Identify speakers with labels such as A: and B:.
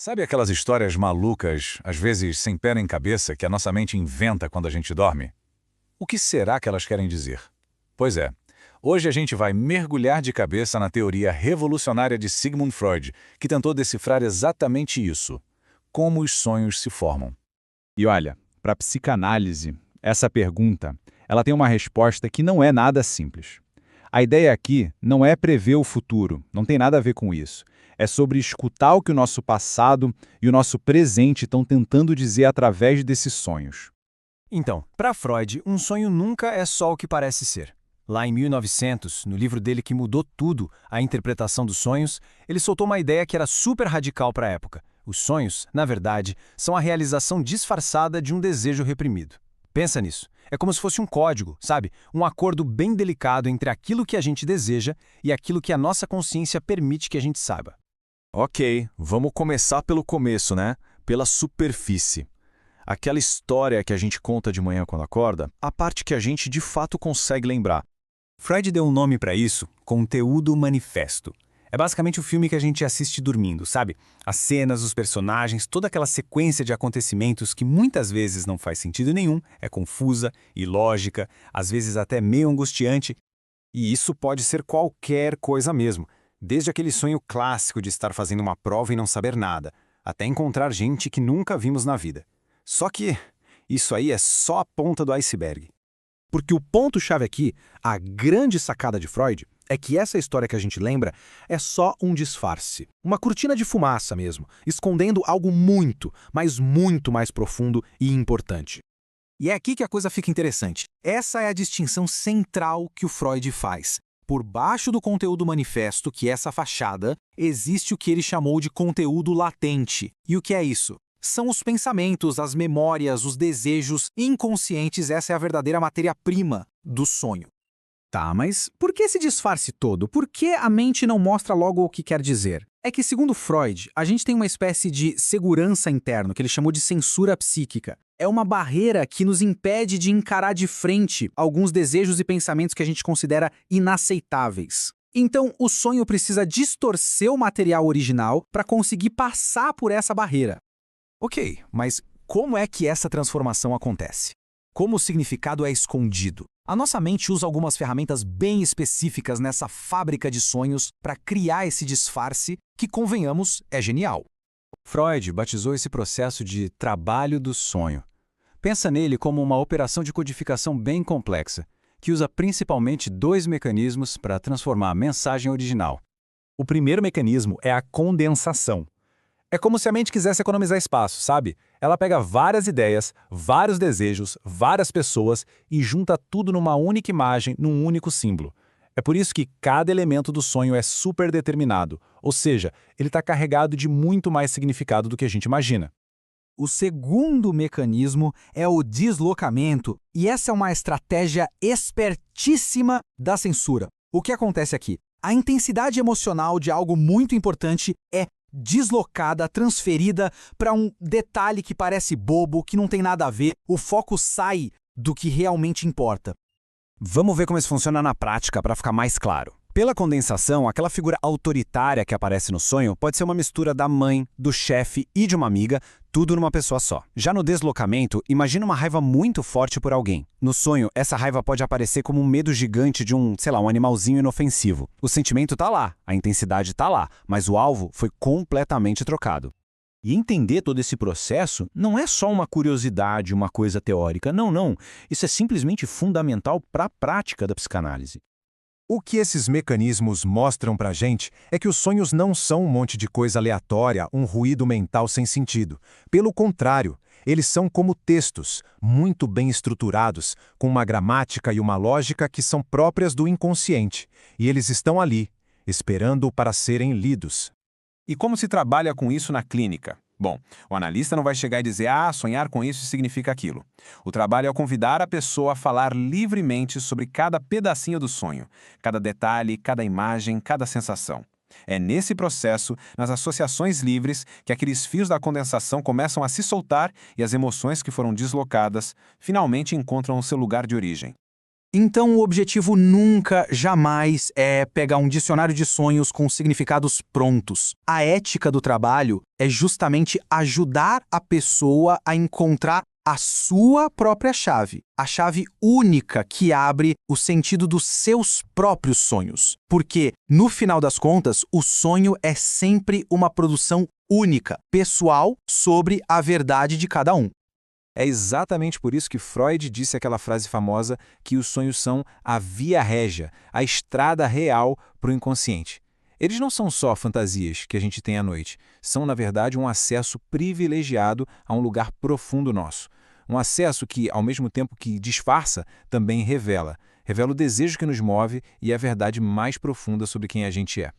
A: Sabe aquelas histórias malucas, às vezes sem pé nem cabeça, que a nossa mente inventa quando a gente dorme? O que será que elas querem dizer? Pois é, hoje a gente vai mergulhar de cabeça na teoria revolucionária de Sigmund Freud, que tentou decifrar exatamente isso: como os sonhos se formam.
B: E olha, para a psicanálise, essa pergunta, ela tem uma resposta que não é nada simples. A ideia aqui não é prever o futuro, não tem nada a ver com isso. É sobre escutar o que o nosso passado e o nosso presente estão tentando dizer através desses sonhos.
C: Então, para Freud, um sonho nunca é só o que parece ser. Lá em 1900, no livro dele que mudou tudo, A Interpretação dos Sonhos, ele soltou uma ideia que era super radical para a época. Os sonhos, na verdade, são a realização disfarçada de um desejo reprimido. Pensa nisso. É como se fosse um código, sabe? Um acordo bem delicado entre aquilo que a gente deseja e aquilo que a nossa consciência permite que a gente saiba.
D: Ok, vamos começar pelo começo, né? Pela superfície. Aquela história que a gente conta de manhã quando acorda, a parte que a gente de fato consegue lembrar.
E: Freud deu um nome para isso, conteúdo manifesto. É basicamente o filme que a gente assiste dormindo, sabe? As cenas, os personagens, toda aquela sequência de acontecimentos que muitas vezes não faz sentido nenhum, é confusa, ilógica, às vezes até meio angustiante.
F: E isso pode ser qualquer coisa mesmo, desde aquele sonho clássico de estar fazendo uma prova e não saber nada, até encontrar gente que nunca vimos na vida. Só que isso aí é só a ponta do iceberg.
G: Porque o ponto-chave aqui, a grande sacada de Freud, é que essa história que a gente lembra é só um disfarce. Uma cortina de fumaça mesmo, escondendo algo muito, mas muito mais profundo e importante. E é aqui que a coisa fica interessante. Essa é a distinção central que o Freud faz. Por baixo do conteúdo manifesto, que é essa fachada, existe o que ele chamou de conteúdo latente. E o que é isso? São os pensamentos, as memórias, os desejos inconscientes. Essa é a verdadeira matéria-prima do sonho. Tá, mas por que esse disfarce todo? Por que a mente não mostra logo o que quer dizer? É que, segundo Freud, a gente tem uma espécie de segurança interna, que ele chamou de censura psíquica. É uma barreira que nos impede de encarar de frente alguns desejos e pensamentos que a gente considera inaceitáveis. Então, o sonho precisa distorcer o material original para conseguir passar por essa barreira.
C: Ok, mas como é que essa transformação acontece? Como o significado é escondido? A nossa mente usa algumas ferramentas bem específicas nessa fábrica de sonhos para criar esse disfarce que, convenhamos, é genial. Freud batizou esse processo de trabalho do sonho. Pensa nele como uma operação de codificação bem complexa, que usa principalmente dois mecanismos para transformar a mensagem original.
E: O primeiro mecanismo é a condensação. É como se a mente quisesse economizar espaço, sabe? Ela pega várias ideias, vários desejos, várias pessoas e junta tudo numa única imagem, num único símbolo. É por isso que cada elemento do sonho é super determinado, ou seja, ele está carregado de muito mais significado do que a gente imagina.
G: O segundo mecanismo é o deslocamento, e essa é uma estratégia espertíssima da censura. O que acontece aqui? A intensidade emocional de algo muito importante é deslocada, transferida para um detalhe que parece bobo, que não tem nada a ver, o foco sai do que realmente importa.
F: Vamos ver como isso funciona na prática para ficar mais claro. Pela condensação, aquela figura autoritária que aparece no sonho pode ser uma mistura da mãe, do chefe e de uma amiga, tudo numa pessoa só. Já no deslocamento, imagina uma raiva muito forte por alguém. No sonho, essa raiva pode aparecer como um medo gigante de um animalzinho inofensivo. O sentimento tá lá, a intensidade tá lá, mas o alvo foi completamente trocado.
E: E entender todo esse processo não é só uma curiosidade, uma coisa teórica. Não. Isso é simplesmente fundamental para a prática da psicanálise.
H: O que esses mecanismos mostram pra gente é que os sonhos não são um monte de coisa aleatória, um ruído mental sem sentido. Pelo contrário, eles são como textos, muito bem estruturados, com uma gramática e uma lógica que são próprias do inconsciente. E eles estão ali, esperando para serem lidos.
I: E como se trabalha com isso na clínica? Bom, o analista não vai chegar e dizer, sonhar com isso significa aquilo. O trabalho é convidar a pessoa a falar livremente sobre cada pedacinho do sonho, cada detalhe, cada imagem, cada sensação. É nesse processo, nas associações livres, que aqueles fios da condensação começam a se soltar e as emoções que foram deslocadas finalmente encontram o seu lugar de origem.
C: Então, o objetivo nunca, jamais é pegar um dicionário de sonhos com significados prontos. A ética do trabalho é justamente ajudar a pessoa a encontrar a sua própria chave, a chave única que abre o sentido dos seus próprios sonhos. Porque, no final das contas, o sonho é sempre uma produção única, pessoal, sobre a verdade de cada um.
B: É exatamente por isso que Freud disse aquela frase famosa que os sonhos são a via régia, a estrada real para o inconsciente. Eles não são só fantasias que a gente tem à noite, são, na verdade, um acesso privilegiado a um lugar profundo nosso. Um acesso que, ao mesmo tempo que disfarça, também revela. Revela o desejo que nos move e a verdade mais profunda sobre quem a gente é.